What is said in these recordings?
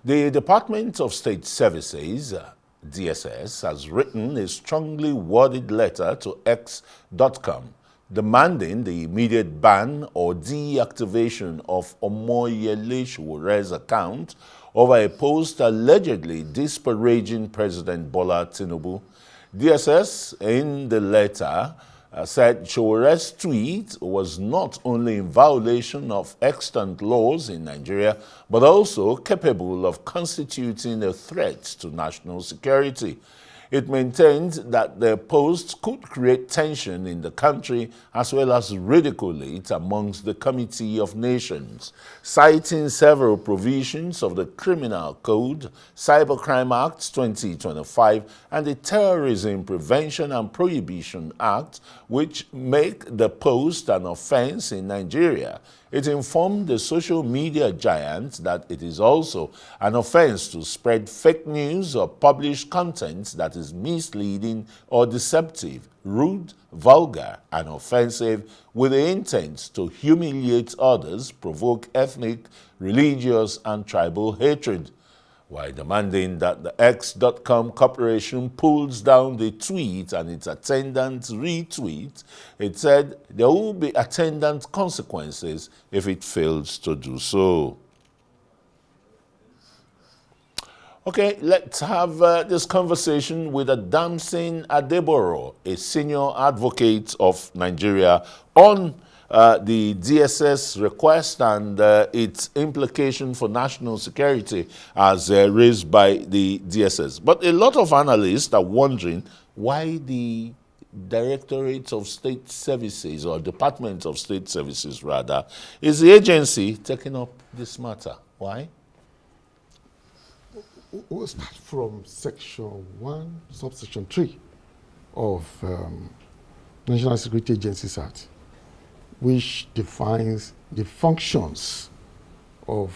The Department of State Services, DSS, has written a strongly worded letter to X.com demanding the immediate ban or deactivation of Omoyele Sowore's account over a post allegedly disparaging President Bola Tinubu. DSS, in the letter, said Sowore's tweet was not only in violation of extant laws in Nigeria, but also capable of constituting a threat to national security. It maintained that the post could create tension in the country as well as ridicule it amongst the Committee of Nations, citing several provisions of the Criminal Code, Cybercrime Act 2025, and the Terrorism Prevention and Prohibition Act, which make the post an offense in Nigeria. It informed the social media giant that it is also an offense to spread fake news or publish content that is misleading or deceptive, rude, vulgar, and offensive with the intent to humiliate others, provoke ethnic, religious, and tribal hatred. While demanding that the X.com corporation pulls down the tweet and its attendant retweet, it said there will be attendant consequences if it fails to do so. Okay, let's have this conversation with Adamson Adeboro, a senior advocate of Nigeria, on the DSS request and its implication for national security as raised by the DSS. But a lot of analysts are wondering why the Directorate of State Services, or Department of State Services rather, is the agency taking up this matter. Why? We'll start from Section 1, Subsection 3 of National Security Agencies Act, which defines the functions of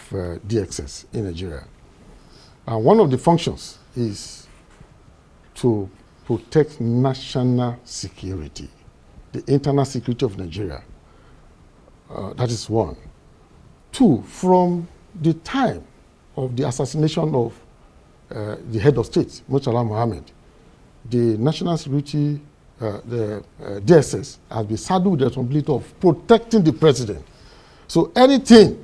DSS in Nigeria. And one of the functions is to protect national security, the internal security of Nigeria. That is one. Two, from the time of the assassination of the head of state, Murtala Mohammed, the national security, the DSS has been saddled with the responsibility of protecting the president. So anything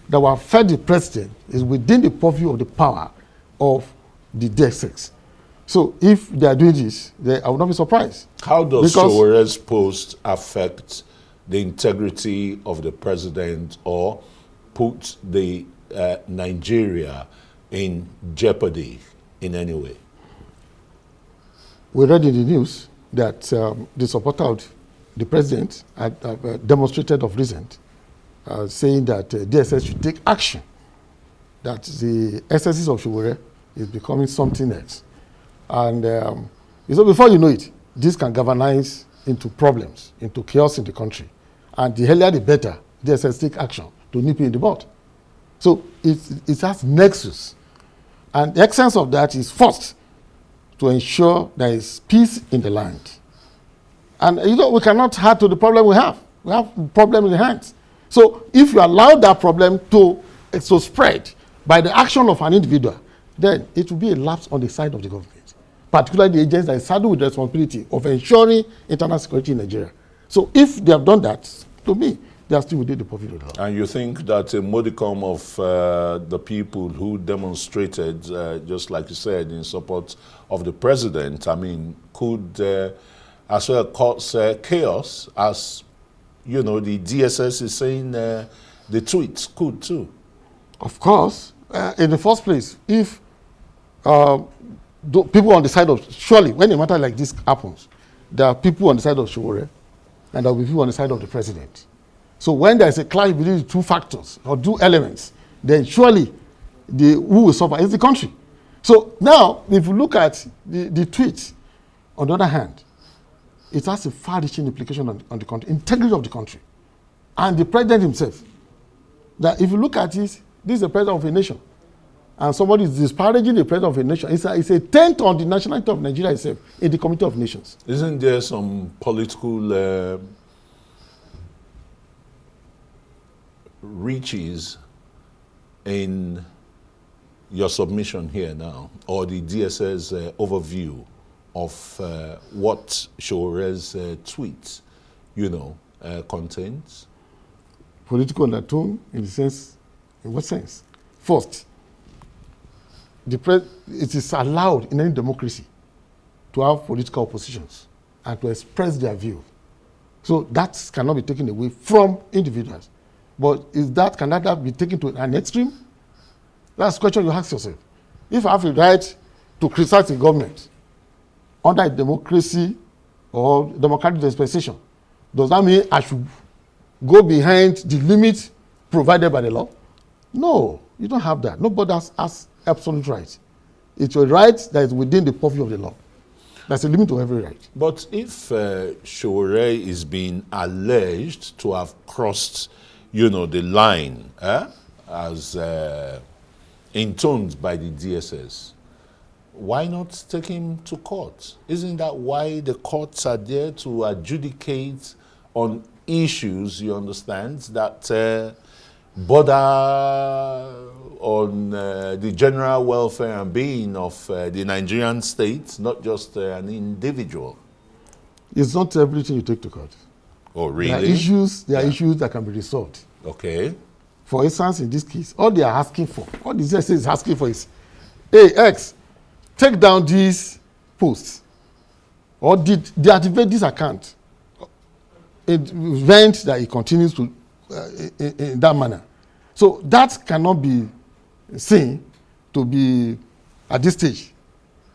that will affect the president is within the purview of the power of the DSS. So if they are doing this, I would not be surprised. How does Sowore's post affect the integrity of the president or put the Nigeria in jeopardy in any way? We read in the news that the supporter of the president had demonstrated of recent, saying that DSS should take action, that the excesses of Sowore is becoming something else. And so before you know it, this can galvanize into problems, into chaos in the country. And the earlier the better, DSS take action to nip it in the bud. So it has nexus. And the essence of that is first, to ensure there is peace in the land. And we cannot add to the problem we have. We have a problem in the hands. So if you allow that problem to spread by the action of an individual, then it will be a lapse on the side of the government, particularly the agents that is saddled with the responsibility of ensuring internal security in Nigeria. So if they have done that, to me, they are still within the purview of the law. And you think that a modicum of the people who demonstrated, just like you said, in support of the president, could as well cause chaos, as the DSS is saying the tweets could too? Of course. In the first place, if people on the side of, surely when a matter like this happens, there are people on the side of Sowore and there will be people on the side of the president. So when there is a clash between the two factors or two elements, then surely who will suffer is the country. So now, if you look at the tweet, on the other hand, it has a far-reaching implication on the country, integrity of the country, and the president himself. That if you look at it, this is the president of a nation, and somebody is disparaging the president of a nation. It's a taint on the nationality of Nigeria itself in the Committee of Nations. Isn't there some political reaches in your submission here now, or the DSS overview of what Sowore's tweet, contains? Political undertone, in what sense? First, it is allowed in any democracy to have political oppositions and to express their view. So that cannot be taken away from individuals. But can that be taken to an extreme? That's the question you ask yourself. If I have a right to criticize the government under a democracy or democratic dispensation, does that mean I should go behind the limit provided by the law? No, you don't have that. Nobody has absolute right. It's a right that is within the purview of the law. There's a limit to every right. But if Sowore is being alleged to have crossed, the line as intoned by the DSS, why not take him to court? Isn't that why the courts are there, to adjudicate on issues, you understand, that border on the general welfare and being of the Nigerian state, not just an individual? It's not everything you take to court. Oh, really? There are issues that can be resolved. Okay. For instance, in this case, all they are asking for, all the DSS is asking for is, hey, X, take down these posts or deactivate this account in the event that it continues to in that manner. So that cannot be seen to be, at this stage,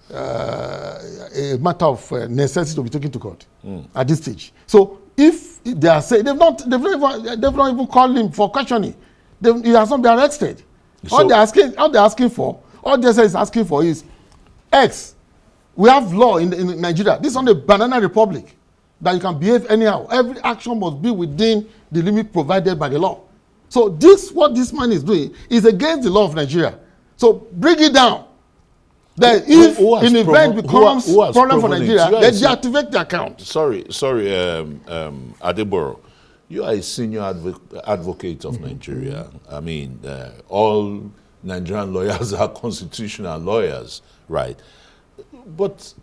a matter of necessity to be taken to court at this stage. So if they are saying, they've not even called him for questioning. He has not been arrested. So, all they're asking for, all DSS is asking for is, X, we have law in Nigeria. This is not a banana republic that you can behave anyhow. Every action must be within the limit provided by the law. So what this man is doing is against the law of Nigeria. So bring it down. Then if an event becomes a problem for Nigeria, then deactivate the account. Sorry, Adeboro. You are a senior advocate of Nigeria. I mean, all Nigerian lawyers are constitutional lawyers, right? But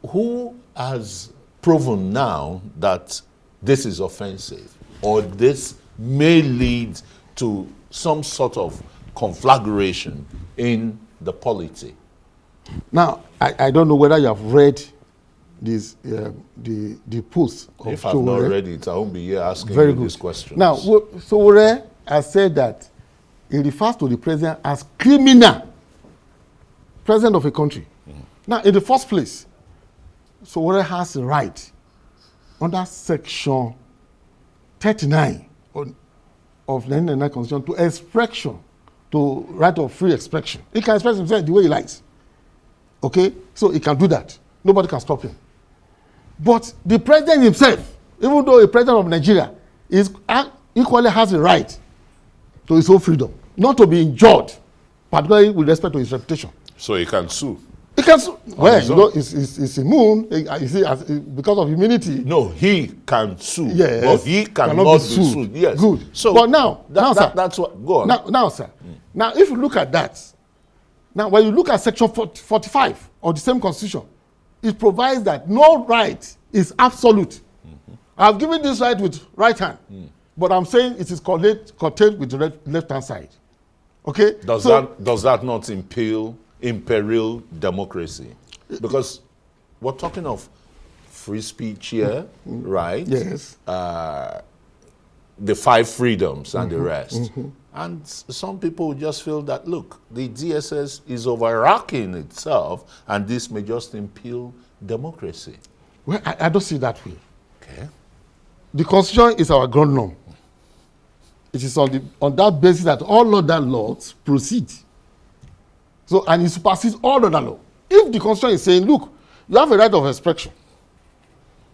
who has proven now that this is offensive, or this may lead to some sort of conflagration in the polity? Now, I don't know whether you have read this, the post of If I've not read it, I won't be here asking you this question. Now, Sowore has said that he refers to the president as criminal, president of a country. Now, in the first place, Sowore has a right under section 39 of the 1999 Constitution to expression, to right of free expression. He can express himself the way he likes. Okay? So he can do that. Nobody can stop him. But the president himself, even though a president of Nigeria, equally has a right to his own freedom, not to be injured, particularly with respect to his reputation. So he can sue? He can sue. Well, it's immune, you see, because of immunity. No, he can sue. Yes. But he cannot be sued. Yes. Good. So, but now, sir. That's what, go on. Now, sir. Now, if you look at that, now when you look at section 45 of the same constitution, it provides that no right is absolute. I've given this right with right hand, but I'm saying it is contained with the left hand side. Okay? Does that not imperil democracy? Because we're talking of free speech here, right? Yes. The 5 freedoms and the rest. And some people just feel that, look, the DSS is overarching itself, and this may just impede democracy. Well, I don't see it that way. Okay. The Constitution is our ground norm. It is on that basis that all other laws proceed. So, and it supersedes all other law. If the Constitution is saying, look, you have a right of expression,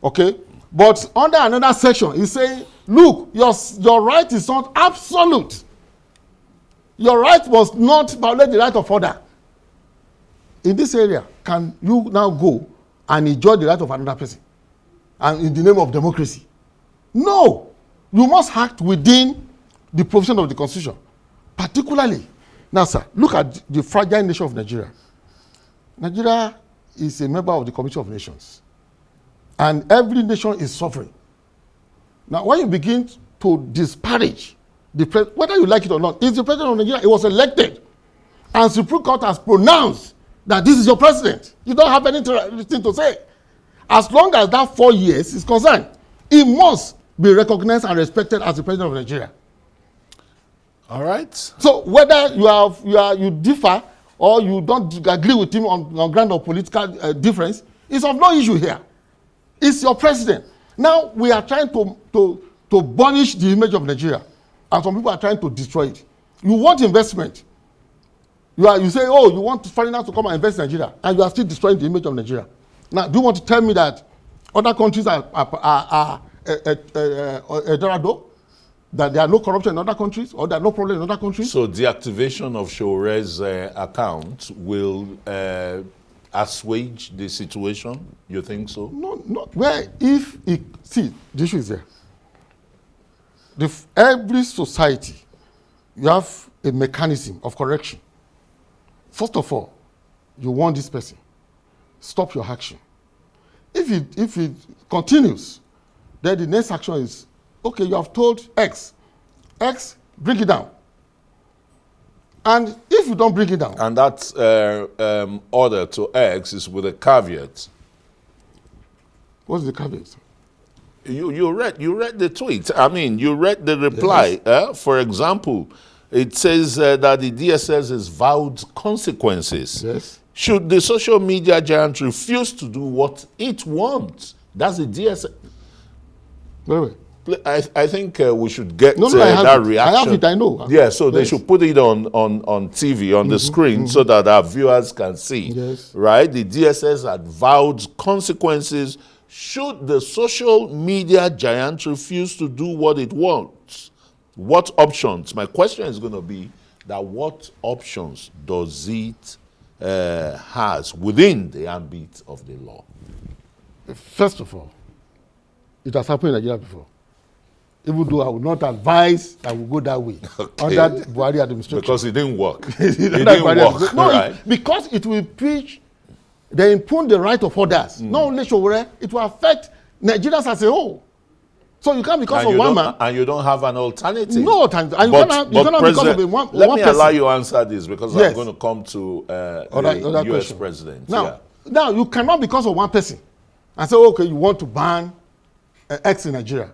okay, but under another section, it's saying, look, your right is not absolute. Your right must not violate the right of other. In this area, can you now go and enjoy the right of another person, and in the name of democracy? No, you must act within the provision of the Constitution. Particularly, Now, sir, look at the fragile nation of Nigeria. Nigeria is a member of the Commission of Nations. And every nation is suffering. Now, when you begin to disparage the president, whether you like it or not, is the president of Nigeria. He was elected. And Supreme Court has pronounced that this is your president. You don't have anything to say. As long as that 4 years is concerned, he must be recognized and respected as the president of Nigeria. All right. So whether you differ or you don't agree with him on ground of political difference, is of no issue here. It's your president. Now we are trying to burnish the image of Nigeria, and some people are trying to destroy it. You want investment. You say, oh, you want foreigners to come and invest in Nigeria, and you are still destroying the image of Nigeria. Now, do you want to tell me that other countries are Adeboro, that there are no corruption in other countries, or there are no problem in other countries? So deactivation of Sowore's account will assuage the situation? You think so? No. Well, see, the issue is there. Every society, you have a mechanism of correction. First of all, you want this person. Stop your action. If it continues, then the next action is, okay, you have told X, bring it down. And if you don't bring it down. And that order to X is with a caveat. What's the caveat? You read the tweet. I mean, you read the reply. Yes. For example, it says that the DSS has vowed consequences. Yes. Should the social media giant refuse to do what it wants? That's the DSS. Wait. I think we should get that reaction. I have it, I know. Yeah, so yes. They should put it on TV, on the screen, so that our viewers can see. Yes. Right? The DSS had vowed consequences should the social media giant refuse to do what it wants. What options? My question is going to be that what options does it has within the ambit of the law? First of all, it has happened in Nigeria before. Even though I would not advise that we go that way under the Buhari administration. Because it didn't work. It didn't work. No, right? Because it will preach, they impugn the right of others. Not only Sowore, it will affect Nigerians as a whole. So you can't because of one man. And you don't have an alternative. No, and you cannot because of one person. Let me allow you answer this because I'm going to come to the US president. Now, you cannot because of one person and say, okay, you want to ban X in Nigeria.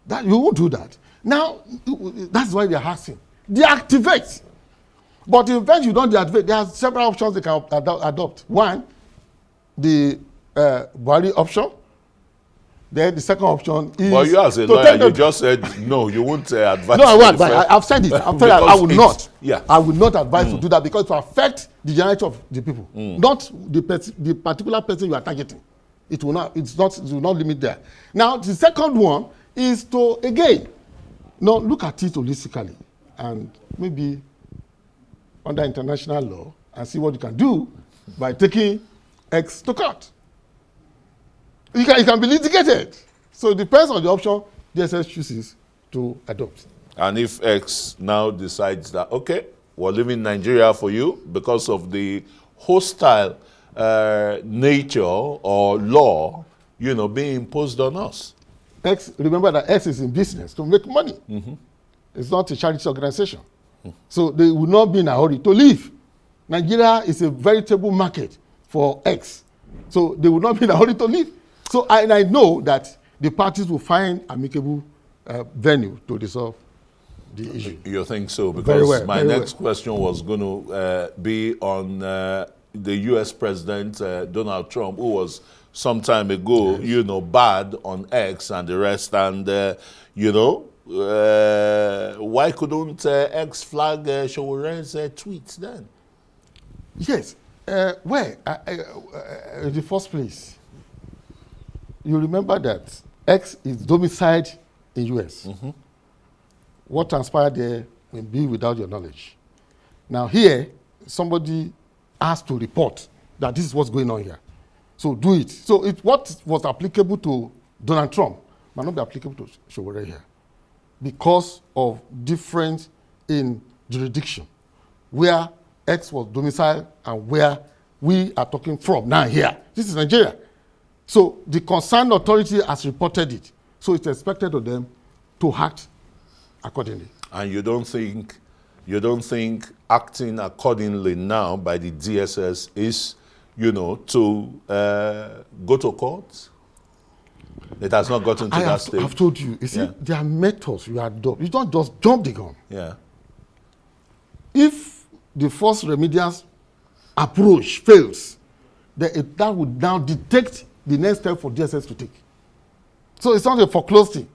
That you won't do that. Now, that's why they're asking. Deactivate. But in fact, you don't deactivate. There are several options they can adopt. One, the Buhari option. Then the second option is. But you as a lawyer, you just said no. You won't advise. No, I won't. I've said it. I'm telling you, I will not. Yeah. I will not advise to do that because it will affect the generality of the people, not the particular person you are targeting. It will not. It will not limit there. Now, the second one is to again, look at it holistically and maybe under international law and see what you can do by taking X to court. It can be litigated. So it depends on the option DSS chooses to adopt. And if X now decides that, okay, we're leaving Nigeria for you because of the hostile nature or law, being imposed on us. Remember that X is in business to make money. It's not a charity organization. So they will not be in a hurry to leave. Nigeria is a veritable market for X. So they will not be in a hurry to leave. So I know that the parties will find amicable venue to resolve the issue. You think so? Because my next question was going to be on the U.S. President Donald Trump, who was some time ago, bad on X and the rest. And, why couldn't X flag Sowore's tweets then? Yes. In the first place, you remember that X is domiciled in U.S. What transpired there will be without your knowledge. Now here, somebody has to report that this is what's going on here. So do it. So what was applicable to Donald Trump might not be applicable to Sowore here because of difference in jurisdiction. where X was domiciled and where we are talking from now here. This is Nigeria. So the concerned authority has reported it. So it's expected of them to act accordingly. And you don't think acting accordingly now by the DSS is, to go to court? It has not gotten to that stage. I've told you. You see, there are methods you adopt. You don't just jump the gun. Yeah. If the first remedial approach fails, then that would now detect the next step for DSS to take. So it's not a foreclosed thing.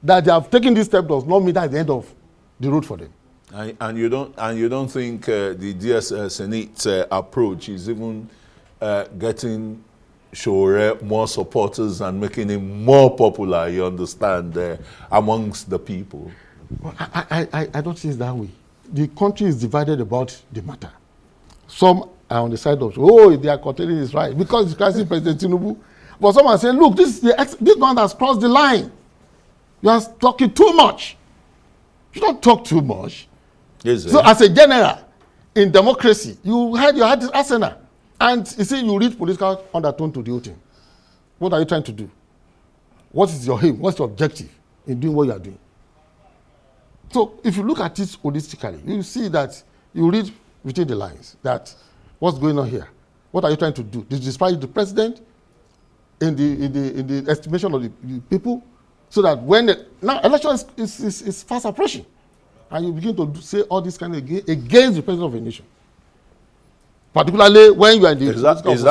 That they have taken this step does not mean that's the end of the road for them. And you don't think the DSS in its approach is even getting Sowore more supporters and making him more popular, you understand, amongst the people? Well, I don't see it that way. The country is divided about the matter. Some are on the side of, they are curtailing his right because it's crisis President Tinubu. But some are saying, look, this man has crossed the line. You are talking too much. You don't talk too much. So as a general in democracy, you had this arsenal. And you see, you read political undertone to the whole thing. What are you trying to do? What is your aim? What's your objective in doing what you are doing? So if you look at it holistically, you see that you read between the lines that what's going on here? What are you trying to do? Despite the president in the estimation of the people, so that when now election is fast approaching, and you begin to say all this kind of against the president of a nation. Particularly when you are in the is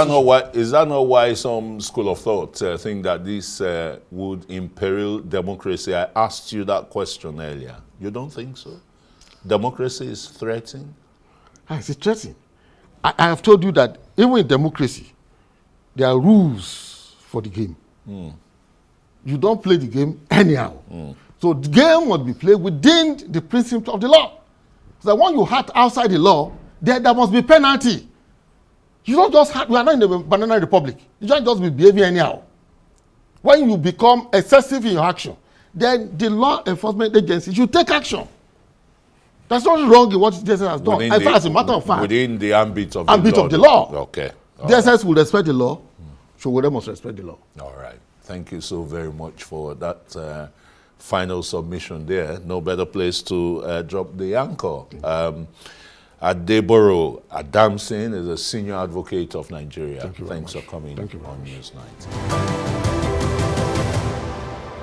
that not why some school of thought think that this would imperil democracy? I asked you that question earlier. You don't think so? Democracy is threatened? It's threatening. I have told you that even in democracy, there are rules for the game. You don't play the game anyhow. So the game must be played within the principles of the law. So that when you act outside the law, there must be penalty. You don't just we are not in the banana republic. You can't just be behaving anyhow. When you become excessive in your action, then the law enforcement agency should take action. That's not wrong in what DSS has done. As a matter of fact, within the ambit of the law. Okay. DSS will respect the law, so we must respect the law. All right. Thank you so very much for that final submission there. No better place to drop the anchor. Adeboro Adamson is a senior advocate of Nigeria. Thanks for coming on Newsnight.